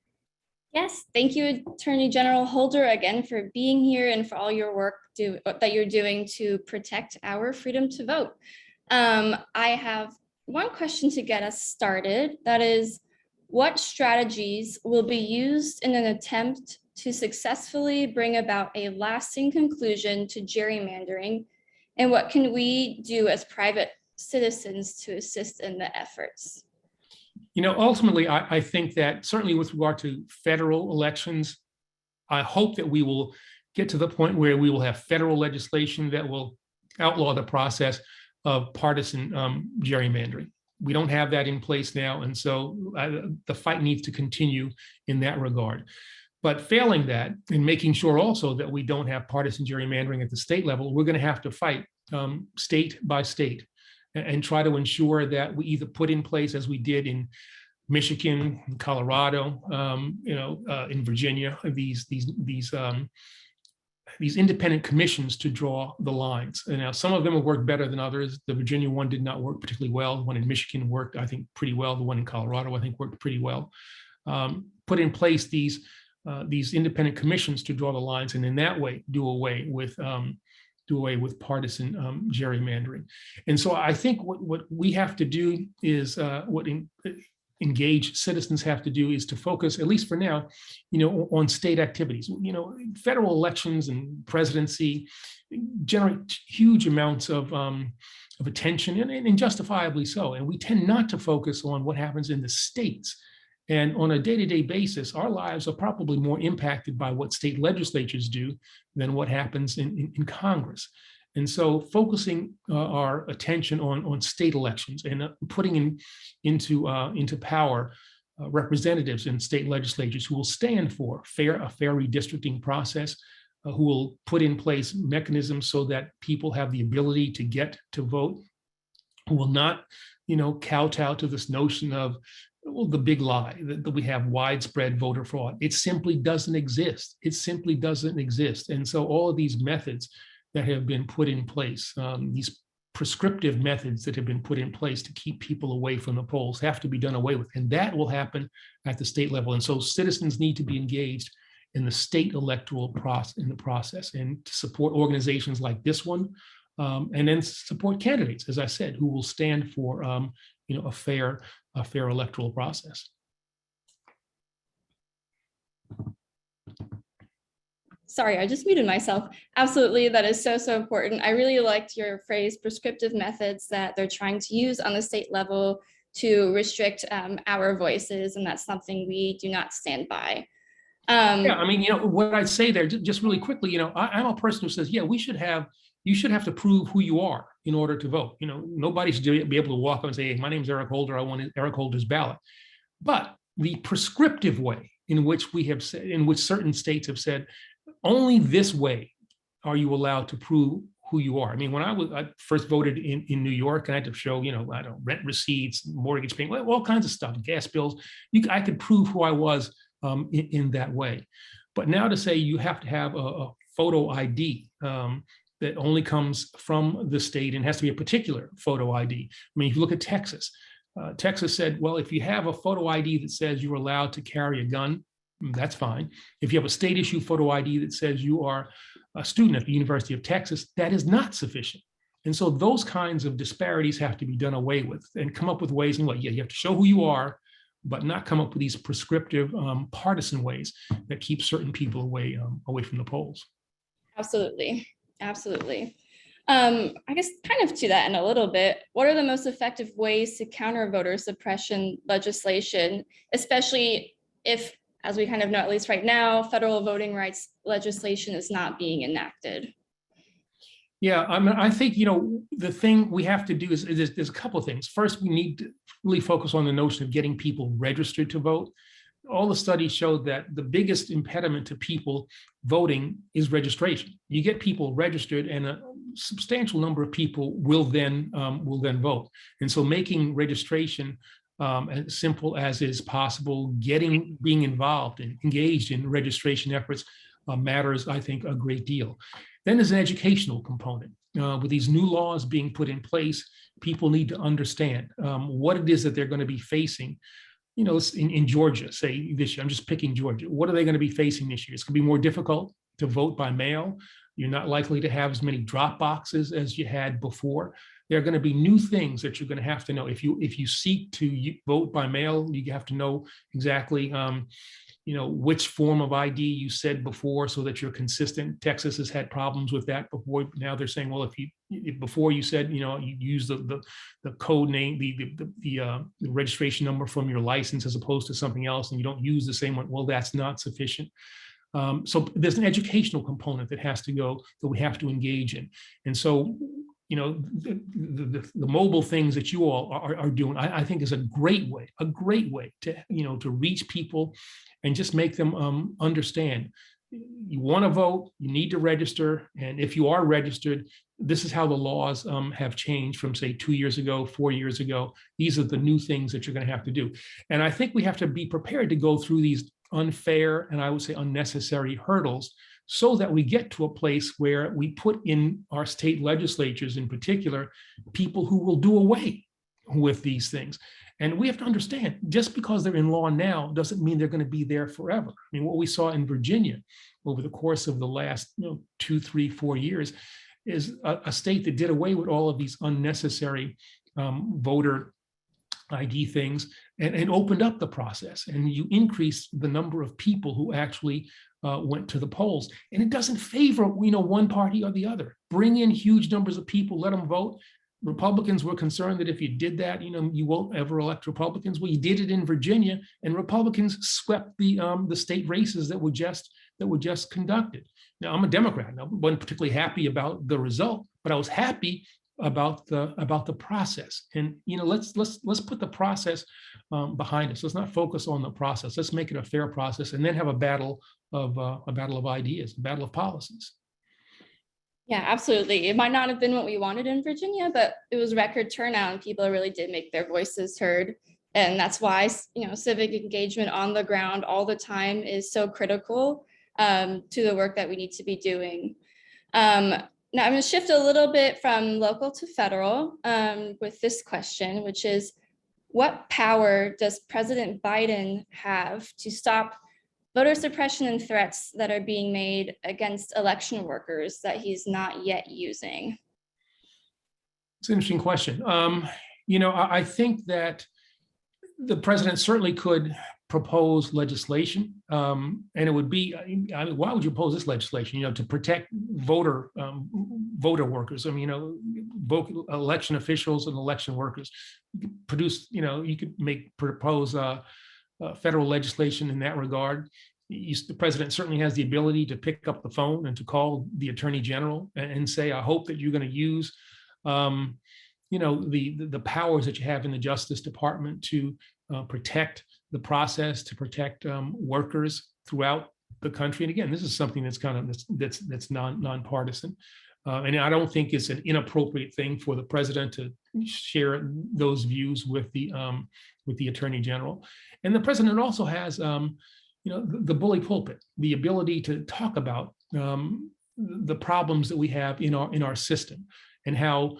Yes, thank you, Attorney General Holder, again for being here and for all your work that you're doing to protect our freedom to vote. I have one question to get us started. That is, what strategies will be used in an attempt to successfully bring about a lasting conclusion to gerrymandering? And what can we do as private citizens to assist in the efforts? Ultimately, I think that certainly with regard to federal elections, I hope that we will get to the point where we will have federal legislation that will outlaw the process of partisan gerrymandering. We don't have that in place now, and so the fight needs to continue in that regard. But failing that, and making sure also that we don't have partisan gerrymandering at the state level, we're going to have to fight state by state and try to ensure that we either put in place, as we did in Michigan, in Colorado, in Virginia, these independent commissions to draw the lines. And now some of them have worked better than others. The Virginia one did not work particularly well. The one in Michigan worked, I think, pretty well. The one in Colorado, I think, worked pretty well. Put in place these independent commissions to draw the lines, and in that way do away with do away with partisan gerrymandering. And so I think what we have to do is engaged citizens have to do is to focus, at least for now, on state activities. Federal elections and presidency generate huge amounts of attention, and justifiably so. And we tend not to focus on what happens in the states. And on a day-to-day basis, our lives are probably more impacted by what state legislatures do than what happens in Congress. And so focusing our attention on state elections and putting into power representatives in state legislatures who will stand for a fair redistricting process, who will put in place mechanisms so that people have the ability to get to vote, who will not, kowtow to this notion of, well, the big lie that we have widespread voter fraud. It simply doesn't exist. It simply doesn't exist. And so all of these methods that have been put in place, these prescriptive methods that have been put in place to keep people away from the polls, have to be done away with. And that will happen at the state level. And so citizens need to be engaged in the state electoral process, and to support organizations like this one, and then support candidates, as I said, who will stand for a fair electoral process. Sorry, I just muted myself. Absolutely, that is so important. I really liked your phrase, prescriptive methods that they're trying to use on the state level to restrict our voices, and that's something we do not stand by. Yeah, I mean, what I'd say there, just really quickly, I'm a person who says, yeah, you should have to prove who you are in order to vote. Nobody should be able to walk up and say, hey, my name is Eric Holder, I want Eric Holder's ballot. But the prescriptive way in which certain states have said, only this way are you allowed to prove who you are. I mean, when I first voted in New York, and I had to show, rent receipts, mortgage payment, all kinds of stuff, gas bills. I could prove who I was in that way. But now to say you have to have a photo ID that only comes from the state and has to be a particular photo ID. I mean, if you look at Texas, Texas said, well, if you have a photo ID that says you're allowed to carry a gun, that's fine. If you have a state issue photo ID that says you are a student at the University of Texas, that is not sufficient. And so those kinds of disparities have to be done away with, and come up with ways in what, you have to show who you are, but not come up with these prescriptive partisan ways that keep certain people away from the polls. Absolutely. I guess kind of to that end a little bit, what are the most effective ways to counter voter suppression legislation, especially if, as we kind of know, at least right now, federal voting rights legislation is not being enacted? Yeah, I think, the thing we have to do is there's a couple of things. First, we need to really focus on the notion of getting people registered to vote. All the studies showed that the biggest impediment to people voting is registration. You get people registered, and a substantial number of people will then vote. And so making registration as simple as is possible, being involved and engaged in registration efforts matters, I think, a great deal. Then there's an educational component. With these new laws being put in place, people need to understand what it is that they're going to be facing. In Georgia, say this year, I'm just picking Georgia. What are they going to be facing this year? It's going to be more difficult to vote by mail. You're not likely to have as many drop boxes as you had before. There are going to be new things that you're going to have to know. If you seek to vote by mail, you have to know exactly which form of ID you said before, so that you're consistent. Texas has had problems with that before. Now they're saying, well, if before you said, you use the code name, the registration number from your license as opposed to something else, and you don't use the same one, well, that's not sufficient. So there's an educational component that we have to engage in. And so, the mobile things that you all are doing, I think is a great way to reach people and just make them understand. You want to vote, you need to register. And if you are registered, this is how the laws have changed from, say, 2 years ago, 4 years ago. These are the new things that you're going to have to do. And I think we have to be prepared to go through these unfair, and I would say unnecessary, hurdles, so that we get to a place where we put in our state legislatures, in particular, people who will do away with these things. And we have to understand, just because they're in law now doesn't mean they're going to be there forever. I mean, what we saw in Virginia over the course of the last 2, 3, 4 years, is a state that did away with all of these unnecessary voter ID things and opened up the process, and you increase the number of people who actually went to the polls. And it doesn't favor, one party or the other. Bring in huge numbers of people, let them vote. Republicans were concerned that if you did that, you won't ever elect Republicans. Well, you did it in Virginia, and Republicans swept the state races that were just conducted. Now, I'm a Democrat. I wasn't particularly happy about the result, but I was happy about the process. And let's put the process behind us. Let's not focus on the process. Let's make it a fair process, and then have a battle of ideas, a battle of policies. Yeah, absolutely. It might not have been what we wanted in Virginia, but it was record turnout and people really did make their voices heard. And that's why, civic engagement on the ground all the time is so critical to the work that we need to be doing. Now I'm going to shift a little bit from local to federal with this question, which is, what power does President Biden have to stop voter suppression and threats that are being made against election workers that he's not yet using? It's an interesting question. I think that the president certainly could propose legislation, and it would be, why would you oppose this legislation? To protect voter workers. Election officials and election workers. You could propose federal legislation in that regard. The president certainly has the ability to pick up the phone and to call the attorney general and say, I hope that you're going to use the powers that you have in the Justice Department to protect the process, to protect workers throughout the country. And again, this is something that's nonpartisan. And I don't think it's an inappropriate thing for the president to share those views with the attorney general. And the president also has, the bully pulpit, the ability to talk about the problems that we have in our system, and how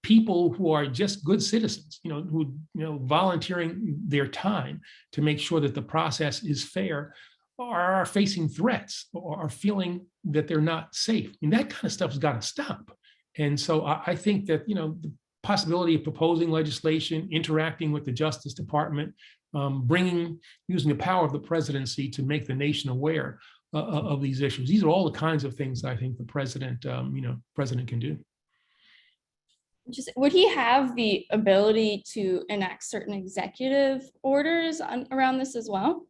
people who are just good citizens, who volunteering their time to make sure that the process is fair, are facing threats or are feeling that they're not safe. And that kind of stuff has got to stop. And so I think that the possibility of proposing legislation, interacting with the Justice Department, using the power of the presidency to make the nation aware of these issues. These are all the kinds of things I think the president can do. Would he have the ability to enact certain executive orders around this as well?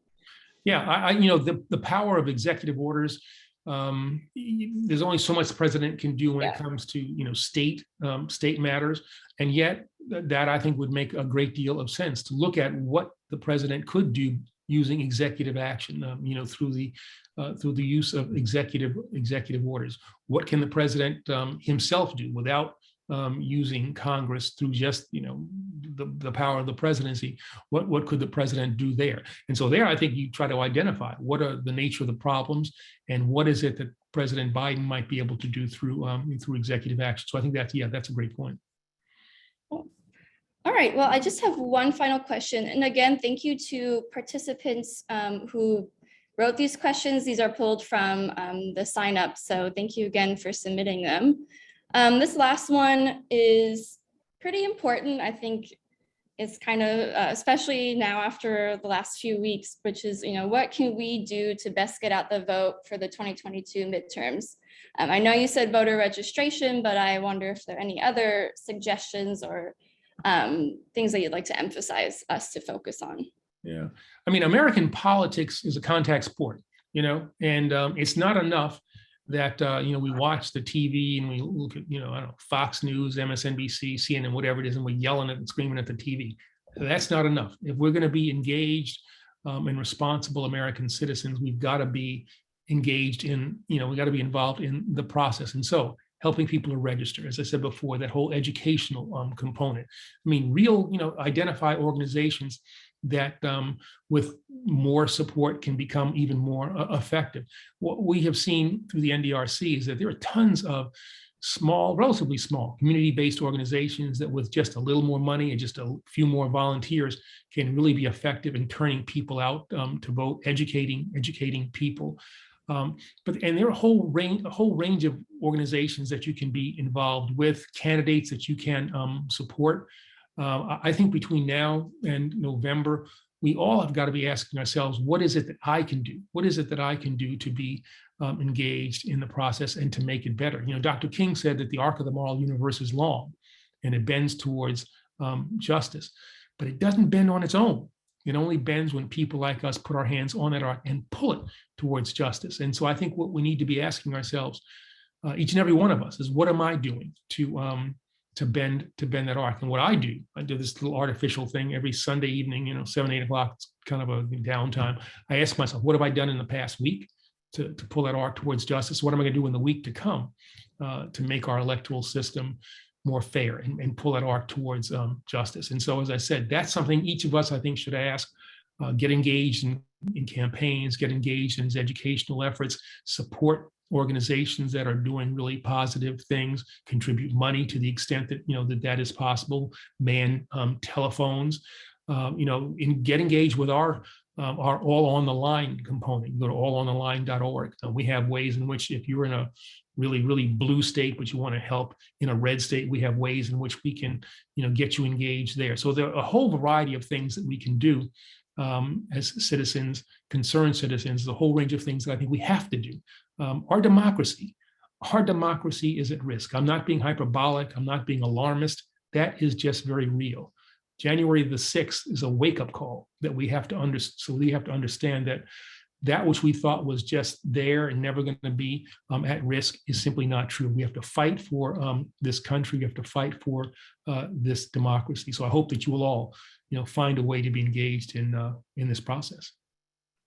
Yeah, the power of executive orders. There's only so much the president can do when it comes to state matters, and yet that I think would make a great deal of sense to look at what the president could do using executive action, through the use of executive orders. What can the president himself do without using Congress through just the power of the presidency? What could the president do there? And so there, I think you try to identify what are the nature of the problems and what is it that President Biden might be able to do through executive action. So I think that's a great point. Cool. All right. Well, I just have one final question, and again, thank you to participants who wrote these questions. These are pulled from the sign up, so thank you again for submitting them. This last one is pretty important. I think it's kind of, especially now after the last few weeks, which is, what can we do to best get out the vote for the 2022 midterms? I know you said voter registration, but I wonder if there are any other suggestions or things that you'd like to emphasize us to focus on. Yeah, American politics is a contact sport, and it's not enough that we watch the TV and we look at Fox News, MSNBC, CNN, whatever it is, and we're yelling and screaming at the TV. That's not enough. If we're going to be engaged and responsible American citizens, we've got to be engaged in, we got to be involved in the process. And so helping people to register, as I said before, that whole educational component. Identify organizations that with more support can become even more effective. What we have seen through the NDRC is that there are tons of relatively small community-based organizations that with just a little more money and just a few more volunteers can really be effective in turning people out to vote, educating people. And there are a whole range of organizations that you can be involved with, candidates that you can support. I think between now and November, we all have got to be asking ourselves, what is it that I can do? What is it that I can do to be engaged in the process and to make it better? Dr. King said that the arc of the moral universe is long and it bends towards justice, but it doesn't bend on its own. It only bends when people like us put our hands on that arc and pull it towards justice. And so I think what we need to be asking ourselves, each and every one of us, is what am I doing to bend that arc? And what I do this little artificial thing every Sunday evening, 7, 8 o'clock, it's kind of a downtime. I ask myself, what have I done in the past week to pull that arc towards justice? What am I going to do in the week to come to make our electoral system more fair and pull that arc towards justice? And so, as I said, that's something each of us, I think, should ask. Get engaged in campaigns, get engaged in educational efforts, support organizations that are doing really positive things, contribute money to the extent that that is possible, man telephones, get engaged with our All on the Line component. Go to allontheline.org. We have ways in which, if you're in a really, really blue state, but you want to help in a red state, we have ways in which we can, get you engaged there. So there are a whole variety of things that we can do as citizens, concerned citizens, the whole range of things that I think we have to do. Our democracy is at risk. I'm not being hyperbolic. I'm not being alarmist. That is just very real. January the 6th is a wake-up call that we have to understand. So we have to understand that which we thought was just there and never going to be at risk is simply not true. We have to fight for this country. We have to fight for this democracy. So I hope that you will all, find a way to be engaged in this process.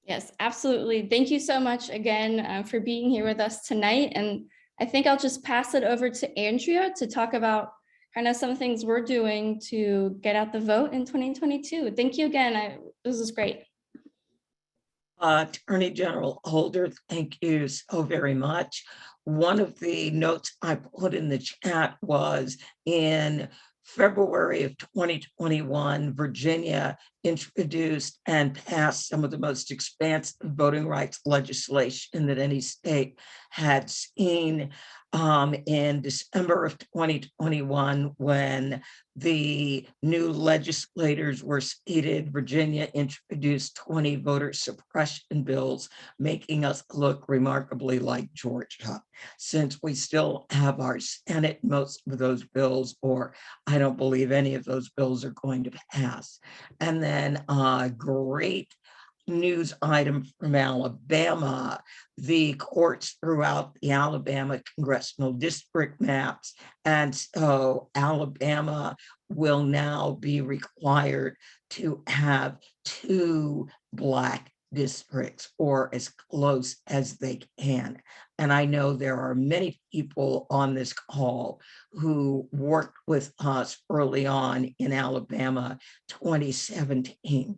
Yes, absolutely. Thank you so much again for being here with us tonight. And I think I'll just pass it over to Andrea to talk about kind of some things we're doing to get out the vote in 2022. Thank you again. This was great. Attorney General Holder, thank you so very much. One of the notes I put in the chat was in February of 2021, Virginia introduced and passed some of the most expansive voting rights legislation that any state had seen. In December of 2021, when the new legislators were seated, Virginia introduced 20 voter suppression bills, making us look remarkably like Georgia. Since we still have our Senate, most of those bills, or I don't believe any of those bills are going to pass. And then a great news item from Alabama: the courts throughout the Alabama congressional district maps. And so Alabama will now be required to have 2 Black districts, or as close as they can. And I know there are many people on this call who worked with us early on in Alabama 2017.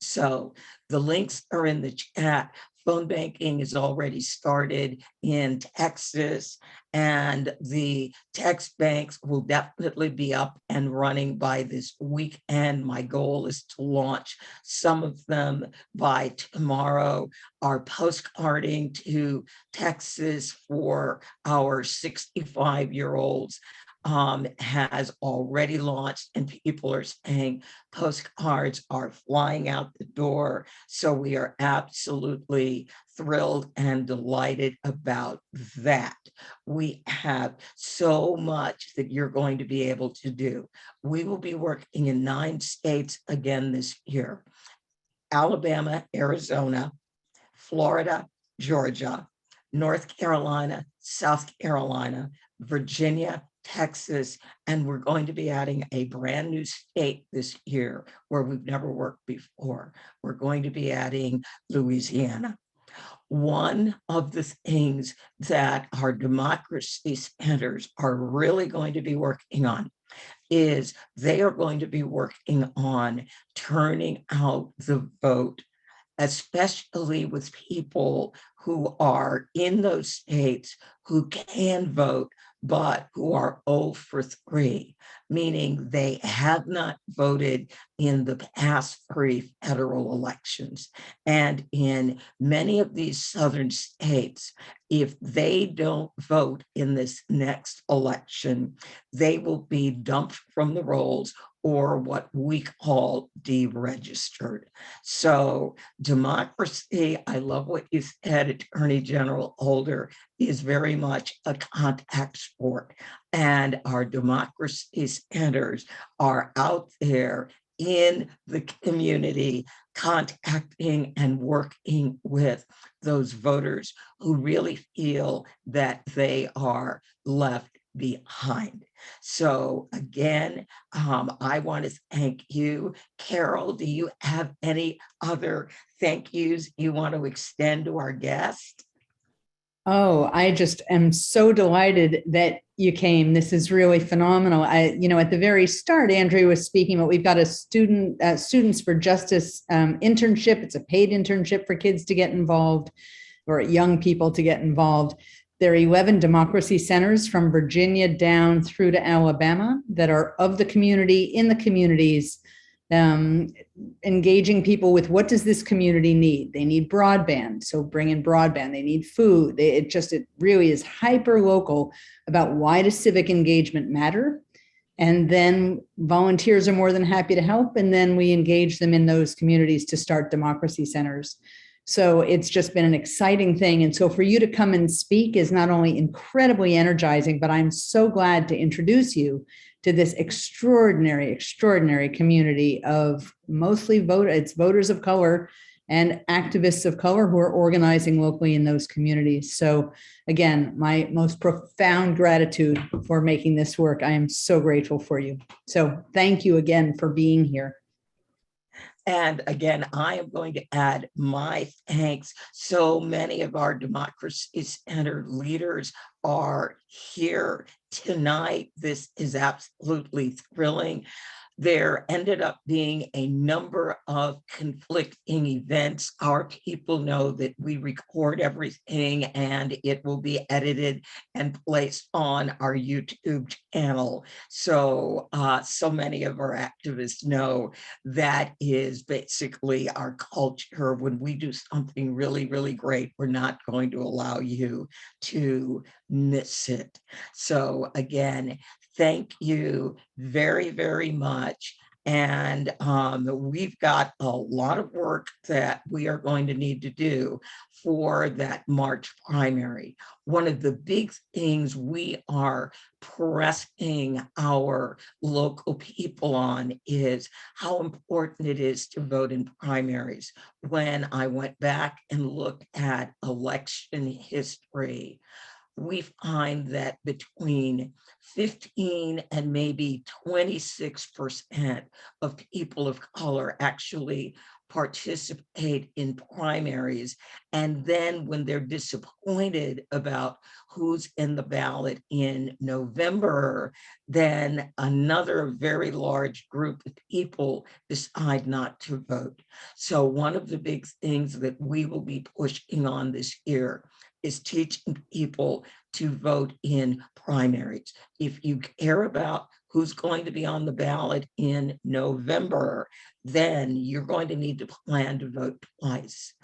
So the links are in the chat. Phone banking is already started in Texas, and the text banks will definitely be up and running by this weekend. My goal is to launch some of them by tomorrow. Our postcarding to Texas for our 65-year-olds has already launched, and people are saying postcards are flying out the door. So we are absolutely thrilled and delighted about that. We have so much that you're going to be able to do. We will be working in 9 states again this year: Alabama, Arizona, Florida, Georgia, North Carolina, South Carolina, Virginia, Texas, and we're going to be adding a brand new state this year where we've never worked before. We're going to be adding Louisiana. One of the things that our democracy centers are really going to be working on is they are going to be working on turning out the vote, especially with people who are in those states who can vote, but who are 0 for 3, meaning they have not voted in the past 3 federal elections. And in many of these southern states, if they don't vote in this next election, they will be dumped from the rolls, or what we call deregistered. So democracy, I love what you said, Attorney General Holder, is very much a contact sport. And our democracy centers are out there in the community, contacting and working with those voters who really feel that they are left behind. So again, I want to thank you. Carol, do you have any other thank yous you want to extend to our guest? Oh, I just am so delighted that you came. This is really phenomenal. At the very start, Andrea was speaking, but we've got a Students for Justice internship. It's a paid internship for kids to get involved, or young people to get involved. There are 11 democracy centers from Virginia down through to Alabama that are of the community, in the communities, engaging people with what does this community need? They need broadband, so bring in broadband. They need food. It really is hyper local about why does civic engagement matter? And then volunteers are more than happy to help. And then we engage them in those communities to start democracy centers. So it's just been an exciting thing. And so for you to come and speak is not only incredibly energizing, but I'm so glad to introduce you to this extraordinary community of mostly voters of color and activists of color who are organizing locally in those communities. So again, my most profound gratitude for making this work. I am so grateful for you. So thank you again for being here. And again, I am going to add my thanks. So many of our democracy-centered leaders are here tonight. This is absolutely thrilling. There ended up being a number of conflicting events. Our people know that we record everything and it will be edited and placed on our YouTube channel. So, so many of our activists know that is basically our culture. When we do something really, really great, we're not going to allow you to miss it. So again, thank you very, very much. And we've got a lot of work that we are going to need to do for that March primary. One of the big things we are pressing our local people on is how important it is to vote in primaries. When I went back and looked at election history, we find that between 15 and maybe 26% of people of color actually participate in primaries. And then when they're disappointed about who's in the ballot in November, then another very large group of people decide not to vote. So one of the big things that we will be pushing on this year is teaching people to vote in primaries. If you care about who's going to be on the ballot in November, then you're going to need to plan to vote twice.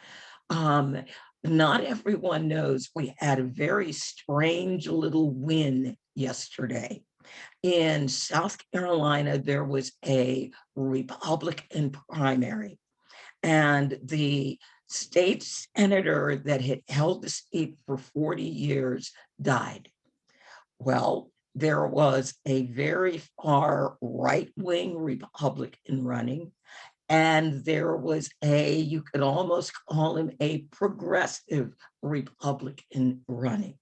Not everyone knows we had a very strange little win yesterday. In South Carolina, there was a Republican primary, and the state senator that had held the seat for 40 years died. Well, there was a very far right-wing Republican running, and there was you could almost call him a progressive Republican running.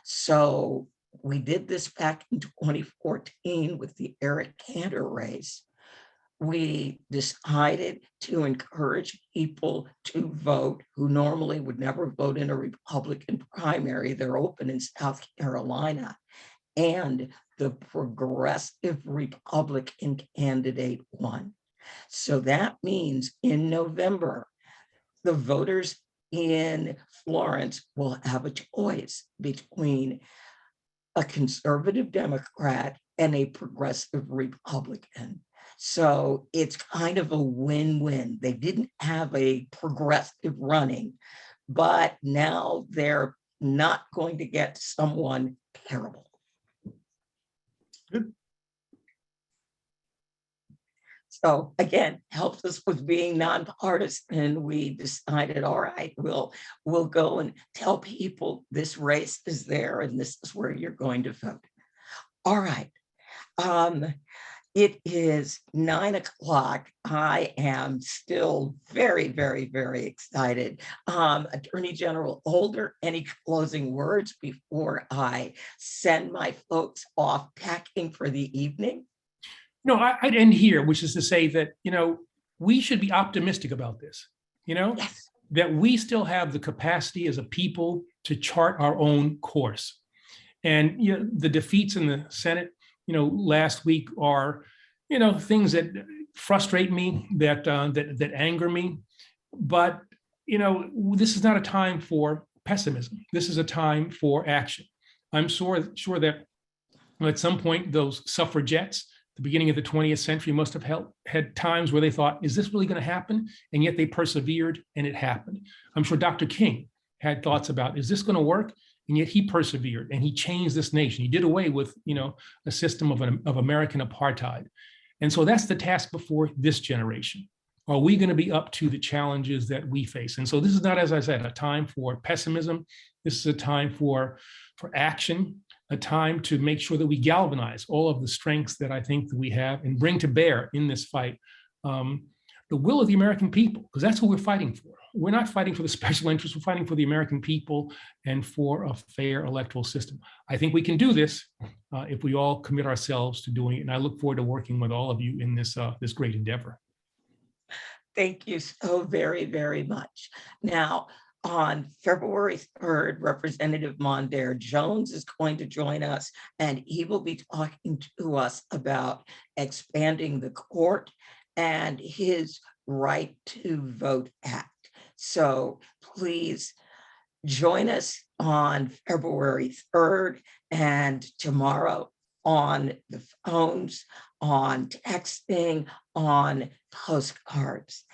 So we did this back in 2014 with the Eric Cantor race. We decided to encourage people to vote who normally would never vote in a Republican primary. They're open in South Carolina. And the progressive Republican candidate won. So that means in November, the voters in Florence will have a choice between a conservative Democrat and a progressive Republican. So it's kind of a win-win. They didn't have a progressive running, but now they're not going to get someone terrible. Good. So again, helps us with being nonpartisan. We decided, all right, we'll go and tell people this race is there and this is where you're going to vote. All right. It is 9 o'clock. I am still very, very, very excited. Attorney General Holder, any closing words before I send my folks off packing for the evening? No, I'd end here, which is to say that, we should be optimistic about this, Yes. that we still have the capacity as a people to chart our own course. And the defeats in the Senate, last week are, things that frustrate me, that anger me. But, this is not a time for pessimism. This is a time for action. I'm sure that at some point those suffragettes, the beginning of the 20th century, must have had times where they thought, is this really going to happen? And yet they persevered and it happened. I'm sure Dr. King had thoughts about, is this going to work? And yet he persevered and he changed this nation. He did away with, a system of American apartheid. And so that's the task before this generation. Are we going to be up to the challenges that we face? And so this is not, as I said, a time for pessimism. This is a time for action, a time to make sure that we galvanize all of the strengths that I think that we have and bring to bear in this fight the will of the American people, because that's what we're fighting for. We're not fighting for the special interests. We're fighting for the American people and for a fair electoral system. I think we can do this if we all commit ourselves to doing it. And I look forward to working with all of you in this great endeavor. Thank you so very, very much. Now, on February 3rd, Representative Mondaire Jones is going to join us, and he will be talking to us about expanding the court and his Right to Vote Act. So please join us on February 3rd and tomorrow on the phones, on texting, on postcards.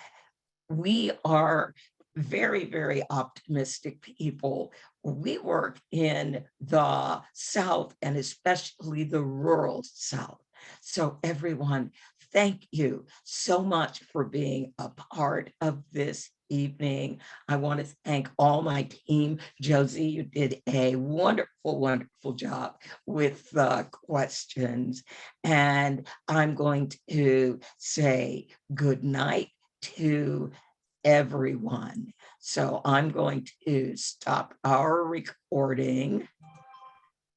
We are very, very optimistic people. We work in the South and especially the rural South. So everyone, thank you so much for being a part of this evening. I want to thank all my team. Josie, you did a wonderful, wonderful job with the questions. And I'm going to say good night to everyone. So I'm going to stop our recording.